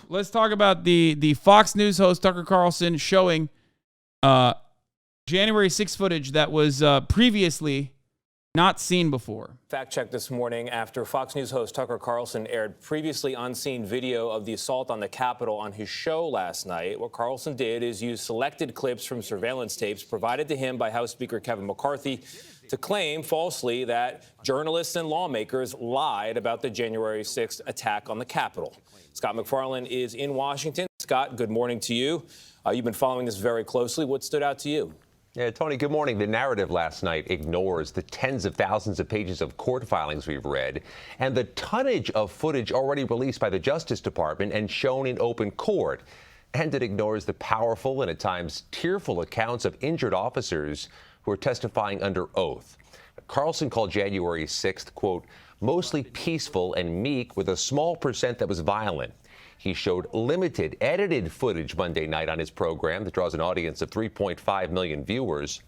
let's talk about the Fox News host Tucker Carlson showing January 6th footage that was previously not seen before. Fact check this morning after Fox News host Tucker Carlson aired previously unseen video of the assault on the Capitol on his show last night. What Carlson did is use selected clips from surveillance tapes provided to him by House Speaker Kevin McCarthy to claim falsely that journalists and lawmakers lied about the January 6th attack on the Capitol. Scott McFarland is in Washington. Scott, good morning to you. You've been following this very closely. What stood out to you? Yeah, Tony, good morning. The narrative last night ignores the tens of thousands of pages of court filings we've read and the tonnage of footage already released by the Justice Department and shown in open court. And it ignores the powerful and at times tearful accounts of injured officers who are testifying under oath. Carlson called January 6th, quote, mostly peaceful and meek with a small percent that was violent. He showed limited, edited footage Monday night on his program that draws an audience of 3.5 million viewers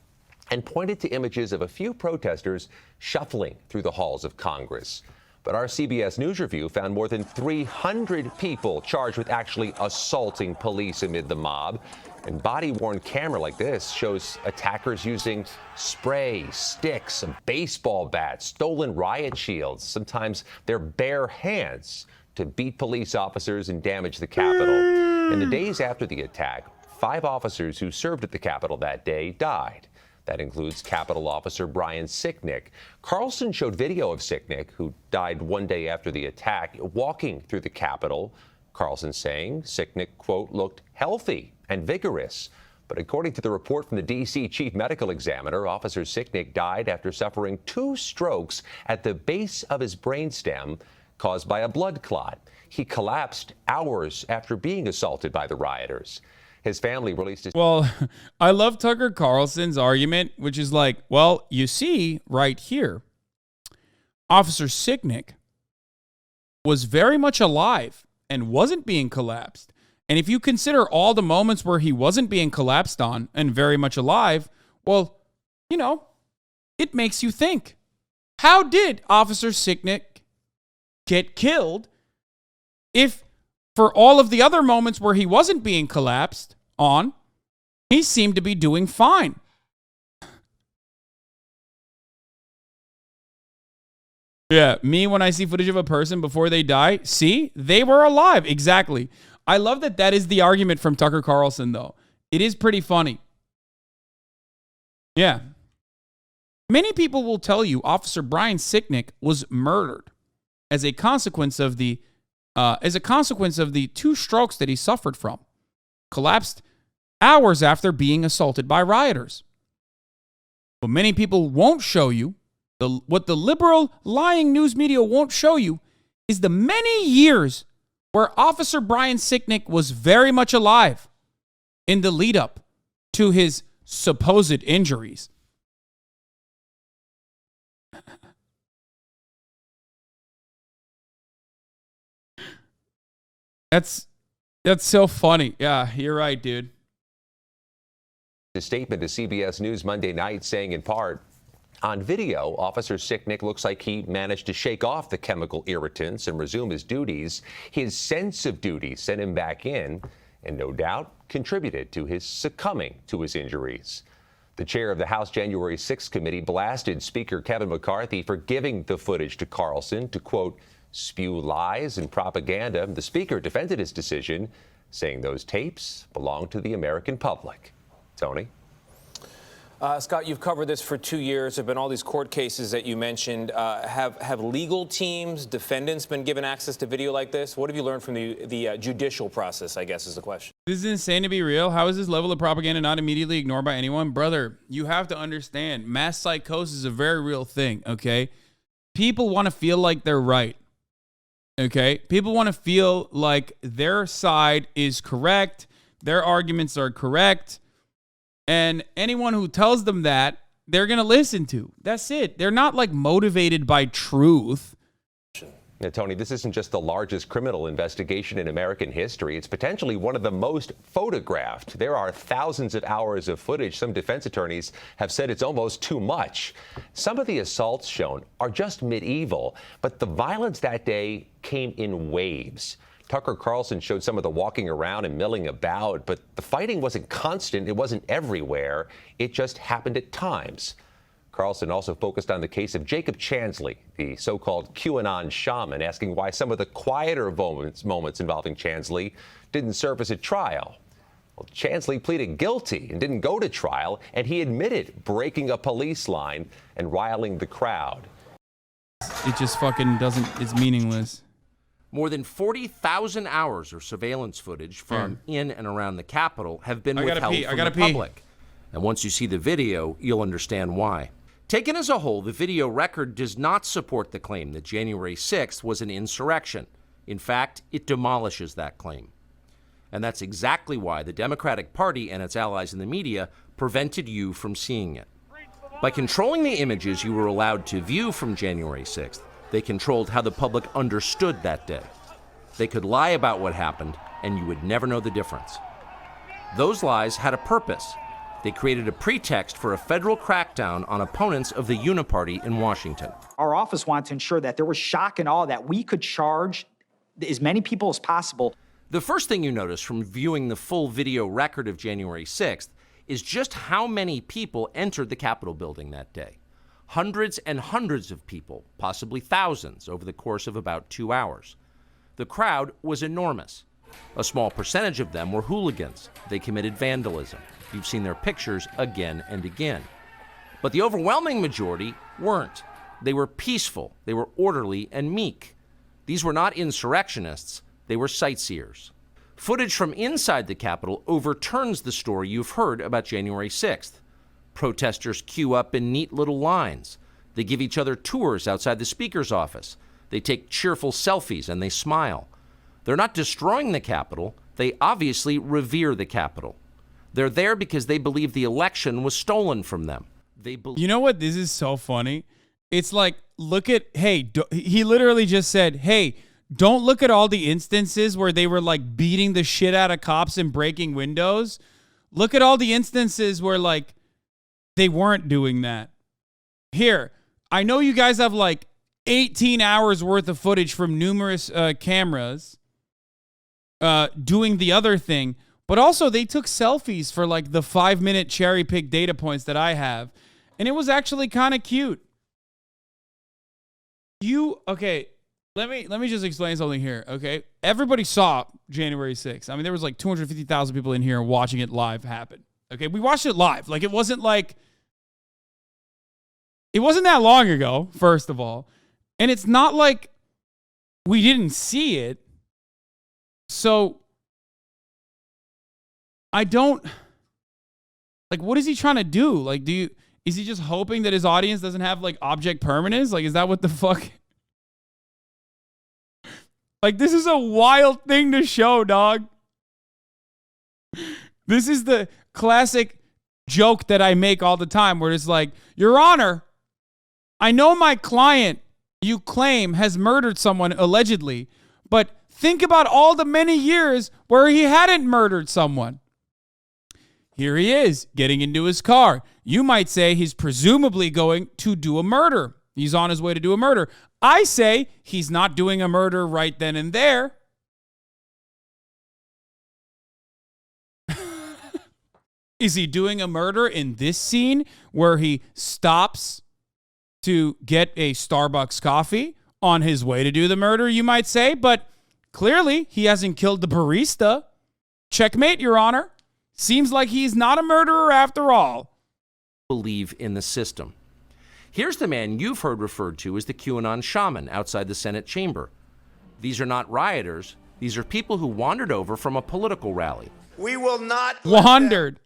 and pointed to images of a few protesters shuffling through the halls of Congress. But our CBS News review found more than 300 people charged with actually assaulting police amid the mob. And body-worn camera like this shows attackers using spray, sticks, baseball bats, stolen riot shields, sometimes their bare hands, to beat police officers and damage the Capitol. In the days after the attack, 5 officers who served at the Capitol that day died. That includes Capitol Officer Brian Sicknick. Carlson showed video of Sicknick, who died one day after the attack, walking through the Capitol. Carlson saying Sicknick, quote, looked healthy and vigorous. But according to the report from the D.C. Chief Medical Examiner, Officer Sicknick died after suffering 2 strokes at the base of his brainstem caused by a blood clot. He collapsed hours after being assaulted by the rioters. His family released his... Well, I love Tucker Carlson's argument, which is like, well, you see right here, Officer Sicknick was very much alive and wasn't being collapsed. And if you consider all the moments where he wasn't being collapsed on and very much alive, well, you know, it makes you think. How did Officer Sicknick get killed if for all of the other moments where he wasn't being collapsed on, he seemed to be doing fine? Yeah, me when I see footage of a person before they die, see, they were alive. Exactly. I love that that is the argument from Tucker Carlson, though. It is pretty funny. Yeah. Many people will tell you Officer Brian Sicknick was murdered as a consequence of the 2 strokes that he suffered from, collapsed hours after being assaulted by rioters. But many people won't show you, what the liberal lying news media won't show you, is the many years where Officer Brian Sicknick was very much alive in the lead up to his supposed injuries. That's so funny. Yeah, you're right, dude. A statement to CBS News Monday night saying in part, on video, Officer Sicknick looks like he managed to shake off the chemical irritants and resume his duties. His sense of duty sent him back in and no doubt contributed to his succumbing to his injuries. The chair of the House January 6th committee blasted Speaker Kevin McCarthy for giving the footage to Carlson to, quote, spew lies and propaganda. The speaker defended his decision, saying those tapes belong to the American public. Tony? Scott, you've covered this for 2 years. There have been all these court cases that you mentioned. Have legal teams, defendants been given access to video like this? What have you learned from the judicial process, I guess, is the question. This is insane to be real. How is this level of propaganda not immediately ignored by anyone? Brother, you have to understand, mass psychosis is a very real thing, okay? People want to feel like they're right. Okay, people want to feel like their side is correct, their arguments are correct, and anyone who tells them that, they're going to listen to. That's it. They're not like motivated by truth. Now, Tony, this isn't just the largest criminal investigation in American history. It's potentially one of the most photographed. There are thousands of hours of footage. Some defense attorneys have said it's almost too much. Some of the assaults shown are just medieval, but the violence that day came in waves. Tucker Carlson showed some of the walking around and milling about, but the fighting wasn't constant. It wasn't everywhere. It just happened at times. Carlson also focused on the case of Jacob Chansley, the so-called QAnon shaman, asking why some of the quieter moments involving Chansley didn't surface at trial. Well, Chansley pleaded guilty and didn't go to trial, and he admitted breaking a police line and riling the crowd. It just fucking doesn't, it's meaningless. More than 40,000 hours of surveillance footage from in and around the Capitol have been withheld from the public. And once you see the video, you'll understand why. Taken as a whole, the video record does not support the claim that January 6th was an insurrection. In fact, it demolishes that claim. And that's exactly why the Democratic Party and its allies in the media prevented you from seeing it. By controlling the images you were allowed to view from January 6th, they controlled how the public understood that day. They could lie about what happened, and you would never know the difference. Those lies had a purpose. They created a pretext for a federal crackdown on opponents of the Uniparty in Washington. Our office wanted to ensure that there was shock and awe, that we could charge as many people as possible. The first thing you notice from viewing the full video record of January 6th is just how many people entered the Capitol building that day. Hundreds and hundreds of people, possibly thousands, over the course of about 2 hours. The crowd was enormous. A small percentage of them were hooligans. They committed vandalism. You've seen their pictures again and again. But the overwhelming majority weren't. They were peaceful. They were orderly and meek. These were not insurrectionists. They were sightseers. Footage from inside the Capitol overturns the story you've heard about January 6th. Protesters queue up in neat little lines. They give each other tours outside the Speaker's office. They take cheerful selfies and they smile. They're not destroying the Capitol. They obviously revere the Capitol. They're there because they believe the election was stolen from them. You know what? This is so funny. It's like, look at, he literally just said, hey, don't look at all the instances where they were like beating the shit out of cops and breaking windows. Look at all the instances where like they weren't doing that. Here, I know you guys have like 18 hours worth of footage from numerous cameras doing the other thing, but also they took selfies for like the 5-minute cherry pick data points that I have, and it was actually kind of cute. Let me just explain something here, okay? Everybody saw January 6th. I mean, there was like 250,000 people in here watching it live happen. Okay, we watched it live. Like, it wasn't that long ago, first of all. And it's not like we didn't see it. So, I don't, like, what is he trying to do? Like, is he just hoping that his audience doesn't have, like, object permanence? Like, is that what the fuck? Like, this is a wild thing to show, dog. This is the classic joke that I make all the time where it's like, Your Honor, I know my client, you claim, has murdered someone allegedly, but think about all the many years where he hadn't murdered someone. Here he is, getting into his car. You might say he's presumably going to do a murder. He's on his way to do a murder. I say he's not doing a murder right then and there. Is he doing a murder in this scene where he stops to get a Starbucks coffee on his way to do the murder, you might say? But clearly, he hasn't killed the barista. Checkmate, Your Honor. Seems like he's not a murderer after all. Believe in the system. Here's the man you've heard referred to as the QAnon shaman outside the Senate chamber. These are not rioters. These are people who wandered over from a political rally. We will not wandered.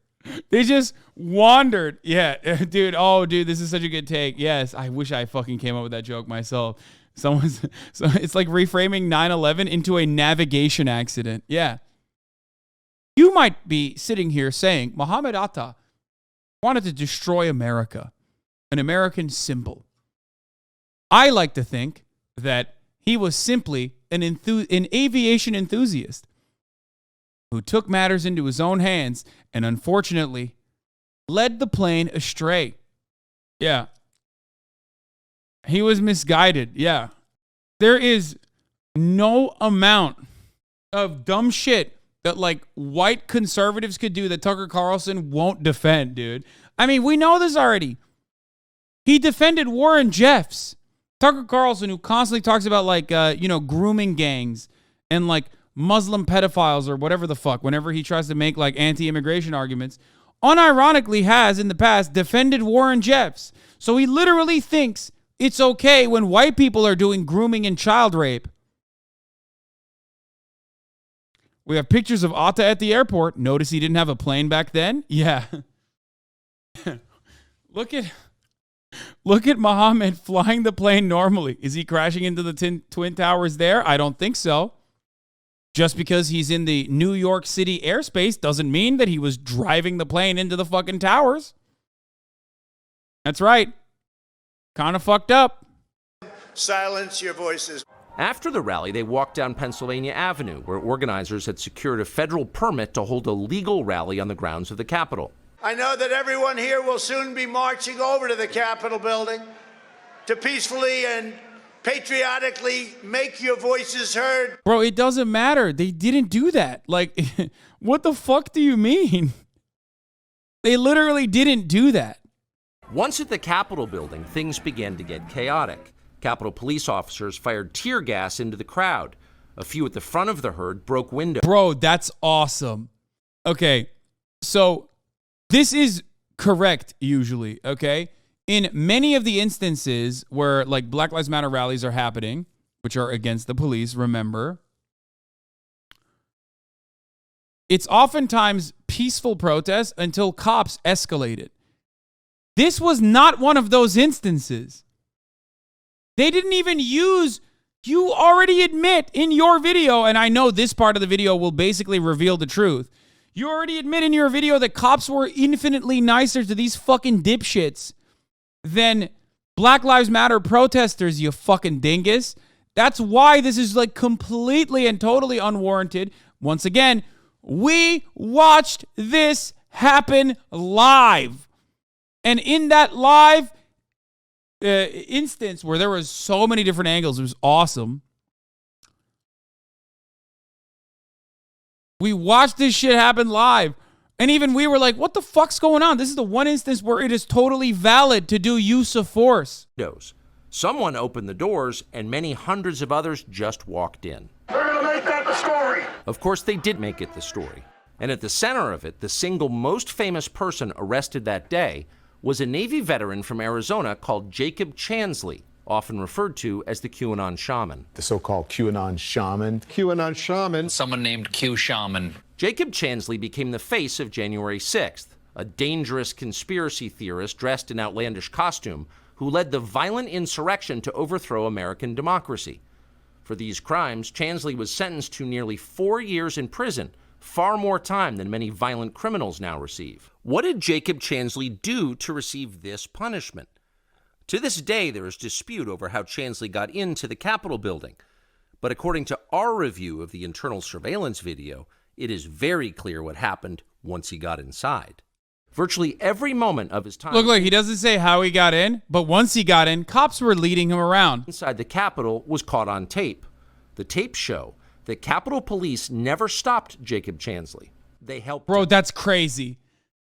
They just wandered. Yeah, dude. Oh, dude, this is such a good take. Yes, I wish I fucking came up with that joke myself. So it's like reframing 9/11 into a navigation accident. Yeah. You might be sitting here saying Muhammad Atta wanted to destroy America, an American symbol. I like to think that he was simply an aviation enthusiast who took matters into his own hands and unfortunately led the plane astray. Yeah. He was misguided. Yeah. There is no amount of dumb shit that like white conservatives could do that Tucker Carlson won't defend, dude. I mean, we know this already. He defended Warren Jeffs. Tucker Carlson, who constantly talks about like, grooming gangs and like Muslim pedophiles or whatever the fuck, whenever he tries to make like anti-immigration arguments, unironically has in the past defended Warren Jeffs. So he literally thinks it's okay when white people are doing grooming and child rape. We have pictures of Atta at the airport. Notice he didn't have a plane back then? Yeah. Look at Mohammed flying the plane normally. Is he crashing into the Twin Towers there? I don't think so. Just because he's in the New York City airspace doesn't mean that he was driving the plane into the fucking towers. That's right. Kind of fucked up. Silence your voices. After the rally, they walked down Pennsylvania Avenue, where organizers had secured a federal permit to hold a legal rally on the grounds of the Capitol. I know that everyone here will soon be marching over to the Capitol building to peacefully and patriotically make your voices heard. Bro, it doesn't matter. They didn't do that. Like, what the fuck do you mean? They literally didn't do that. Once at the Capitol building, things began to get chaotic. Capitol police officers fired tear gas into the crowd. A few at the front of the herd broke windows. Bro, that's awesome. Okay, so this is correct usually, okay? In many of the instances where like Black Lives Matter rallies are happening, which are against the police, remember, it's oftentimes peaceful protests until cops escalate it. This was not one of those instances. They didn't even use, you already admit in your video, and I know this part of the video will basically reveal the truth. You already admit in your video that cops were infinitely nicer to these fucking dipshits than Black Lives Matter protesters, you fucking dingus. That's why this is like completely and totally unwarranted. Once again, we watched this happen live. And in that live instance where there was so many different angles, it was awesome. We watched this shit happen live. And even we were like, what the fuck's going on? This is the one instance where it is totally valid to do use of force. Someone opened the doors and many hundreds of others just walked in. We're going to make that the story. Of course, they did make it the story. And at the center of it, the single most famous person arrested that day was a Navy veteran from Arizona called Jacob Chansley, often referred to as the QAnon shaman. The so-called QAnon shaman. QAnon shaman. Someone named Q Shaman. Jacob Chansley became the face of January 6th, a dangerous conspiracy theorist dressed in outlandish costume who led the violent insurrection to overthrow American democracy. For these crimes, Chansley was sentenced to nearly 4 years in prison, far more time than many violent criminals now receive. What did Jacob Chansley do to receive this punishment? To this day, there is dispute over how Chansley got into the Capitol building. But according to our review of the internal surveillance video, it is very clear what happened once he got inside. Virtually every moment of his time... Look, he doesn't say how he got in, but once he got in, cops were leading him around. Inside the Capitol was caught on tape. The tapes show that Capitol Police never stopped Jacob Chansley. They helped Bro, him. that's crazy.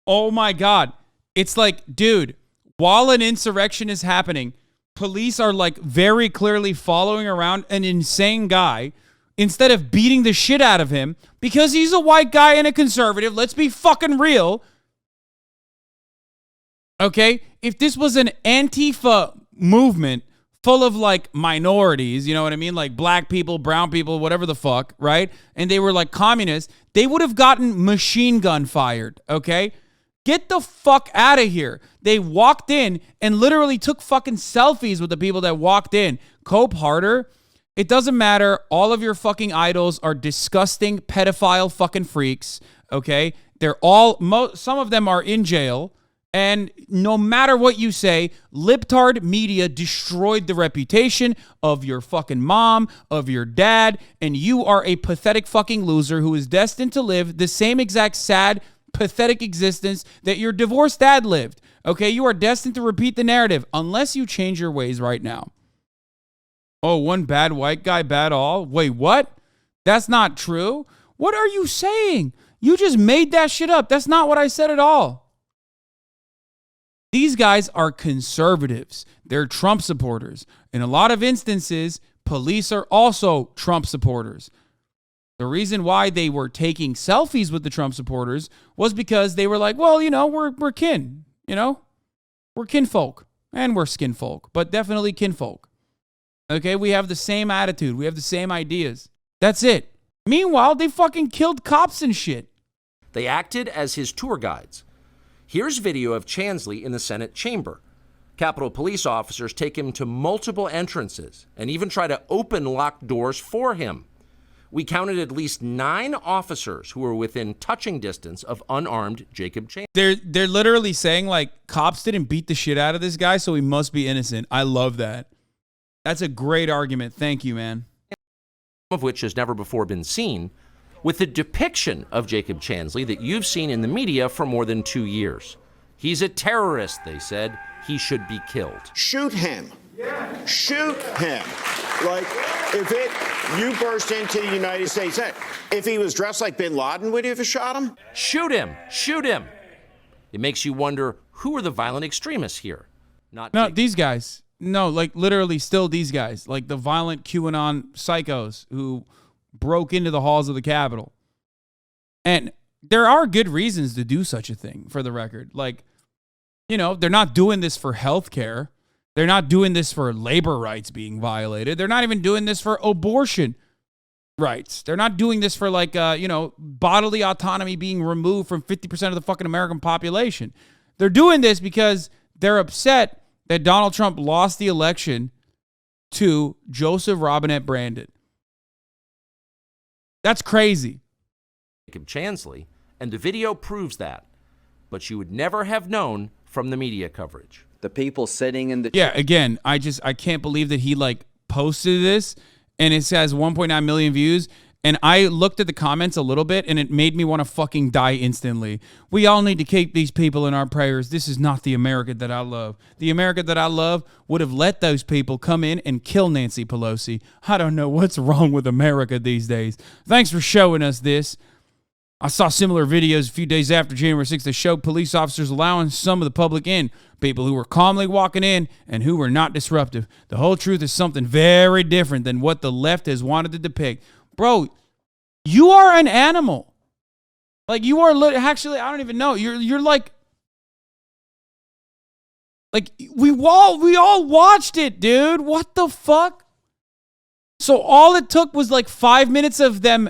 Oh my God. It's like, dude, while an insurrection is happening, police are like very clearly following around an insane guy instead of beating the shit out of him because he's a white guy and a conservative. Let's be fucking real. Okay? If this was an Antifa movement full of like minorities, you know what I mean? Like black people, brown people, whatever the fuck, right? And they were like communists, they would have gotten machine gun fired, okay? Get the fuck out of here. They walked in and literally took fucking selfies with the people that walked in. Cope harder. It doesn't matter. All of your fucking idols are disgusting pedophile fucking freaks, okay? They're all, some of them are in jail. And no matter what you say, libtard media destroyed the reputation of your fucking mom, of your dad, and you are a pathetic fucking loser who is destined to live the same exact sad, pathetic existence that your divorced dad lived. Okay, you are destined to repeat the narrative unless you change your ways right now. Oh, one bad white guy, bad all? Wait, what? That's not true. What are you saying? You just made that shit up. That's not what I said at all. These guys are conservatives. They're Trump supporters. In a lot of instances, police are also Trump supporters. The reason why they were taking selfies with the Trump supporters was because they were like, well, you know, we're kin, you know? We're kinfolk. And we're skinfolk, but definitely kinfolk. Okay, we have the same attitude. We have the same ideas. That's it. Meanwhile, they fucking killed cops and shit. They acted as his tour guides. Here's video of Chansley in the Senate chamber. Capitol Police officers take him to multiple entrances and even try to open locked doors for him. We counted at least 9 officers who were within touching distance of unarmed Jacob Chansley. They're literally saying, like, cops didn't beat the shit out of this guy, so he must be innocent. I love that. That's a great argument. Thank you, man. Of which has never before been seen, with the depiction of Jacob Chansley that you've seen in the media for more than 2 years. He's a terrorist, they said. He should be killed. Shoot him. Shoot him. Like, you burst into the United States, if he was dressed like bin Laden, would you have shot him? Shoot him. Shoot him. It makes you wonder, who are the violent extremists here? No, these guys. No, like literally still these guys. Like the violent QAnon psychos who broke into the halls of the Capitol. And there are good reasons to do such a thing, for the record. Like, you know, they're not doing this for health care. They're not doing this for labor rights being violated. They're not even doing this for abortion rights. They're not doing this for, like, bodily autonomy being removed from 50% of the fucking American population. They're doing this because they're upset that Donald Trump lost the election to Joseph Robinette Brandon. That's crazy. Jacob Chansley, and the video proves that. But you would never have known from the media coverage. The people sitting in the... Yeah, again, I can't believe that he, like, posted this, and it says 1.9 million views, and I looked at the comments a little bit, and it made me want to fucking die instantly. We all need to keep these people in our prayers. This is not the America that I love. The America that I love would have let those people come in and kill Nancy Pelosi. I don't know what's wrong with America these days. Thanks for showing us this. I saw similar videos a few days after January 6th that showed police officers allowing some of the public in, people who were calmly walking in and who were not disruptive. The whole truth is something very different than what the left has wanted to depict. Bro, you are an animal. Like, you are actually, I don't even know. You're like we all watched it, dude. What the fuck? So all it took was like 5 minutes of them.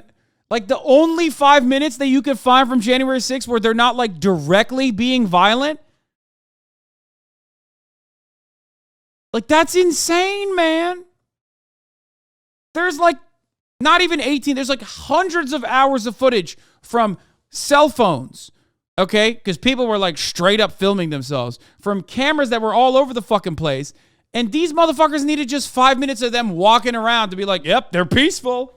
Like, the only 5 minutes that you could find from January 6th where they're not, like, directly being violent? Like, that's insane, man. There's, like, not even 18. There's, like, hundreds of hours of footage from cell phones, okay? Because people were, like, straight up filming themselves. From cameras that were all over the fucking place. And these motherfuckers needed just 5 minutes of them walking around to be like, yep, they're peaceful.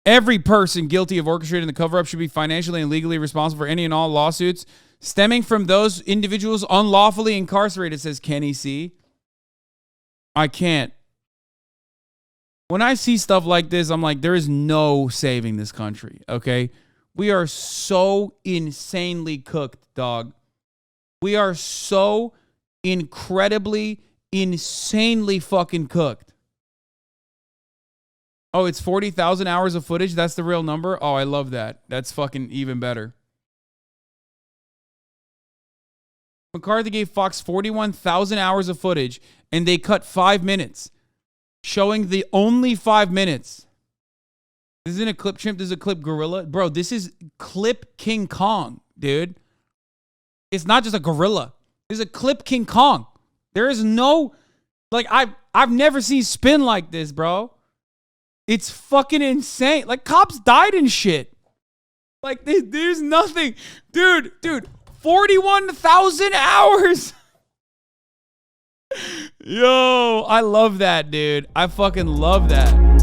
Every person guilty of orchestrating the cover-up should be financially and legally responsible for any and all lawsuits stemming from those individuals unlawfully incarcerated, says Kenny C. I can't. When I see stuff like this, I'm like, there is no saving this country, okay? We are so insanely cooked, dog. We are so incredibly, insanely fucking cooked. Oh, it's 40,000 hours of footage? That's the real number? Oh, I love that. That's fucking even better. McCarthy gave Fox 41,000 hours of footage, and they cut 5 minutes, showing the only 5 minutes. This isn't a clip chimp. This is a clip gorilla. Bro, this is clip King Kong, dude. It's not just a gorilla. This is a clip King Kong. There is no... Like, I've never seen spin like this, bro. It's fucking insane. Like, cops died and shit. Like, there's nothing. Dude, 41,000 hours. Yo, I love that, dude. I fucking love that.